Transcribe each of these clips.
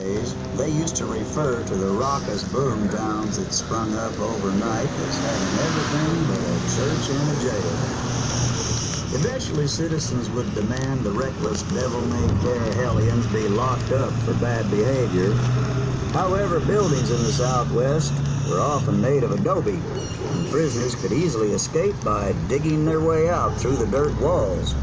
days, they used to refer to the raucous boom towns that sprung up overnight as having everything but a church and a jail. Eventually, citizens would demand the reckless devil-may-care hellions be locked up for bad behavior. However, buildings in the Southwest were often made of adobe, and prisoners could easily escape by digging their way out through the dirt walls.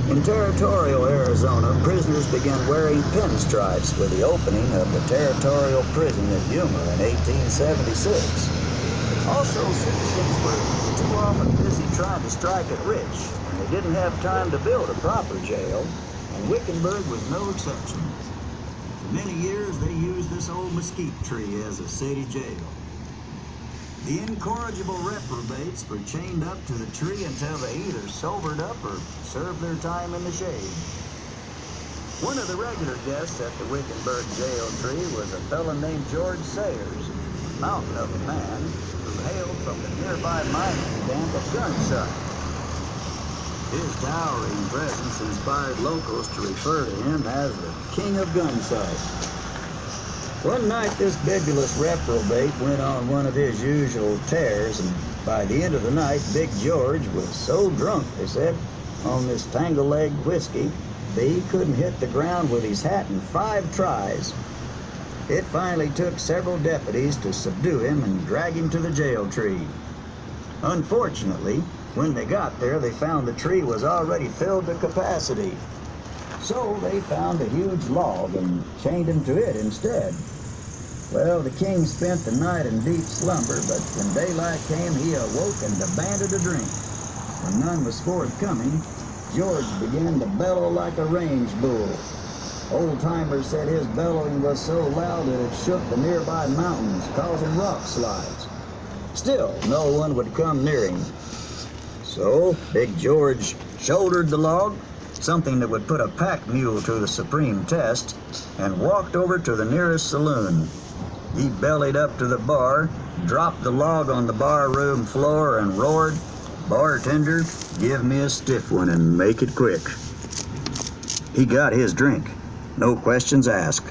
In territorial Arizona, prisoners began wearing pinstripes with the opening of the territorial prison at Yuma in 1876. Also, citizens were too often busy trying to strike it rich, and they didn't have time to build a proper jail, and Wickenburg was no exception. For many years, they used this old mesquite tree as a city jail. The incorrigible reprobates were chained up to the tree until they either sobered up or served their time in the shade. One of the regular guests at the Wickenburg jail tree was a fellow named George Sayers, a mountain of a man who hailed from the nearby mining camp of Gunsight. His towering presence inspired locals to refer to him as the King of Gunsight. One night, this bibulous reprobate went on one of his usual tears, and by the end of the night, Big George was so drunk, they said, on this tangle-legged whiskey, that he couldn't hit the ground with his hat in 5 tries. It finally took several deputies to subdue him and drag him to the jail tree. Unfortunately, when they got there, they found the tree was already filled to capacity. So they found a huge log and chained him to it instead. Well, the king spent the night in deep slumber, but when daylight came, he awoke and demanded a drink. When none was forthcoming, George began to bellow like a range bull. Old-timers said his bellowing was so loud that it shook the nearby mountains, causing rock slides. Still, no one would come near him. So, Big George shouldered the log, something that would put a pack mule to the supreme test, and walked over to the nearest saloon. He bellied up to the bar, dropped the log on the bar room floor, and roared, "Bartender, give me a stiff one and make it quick." He got his drink, no questions asked.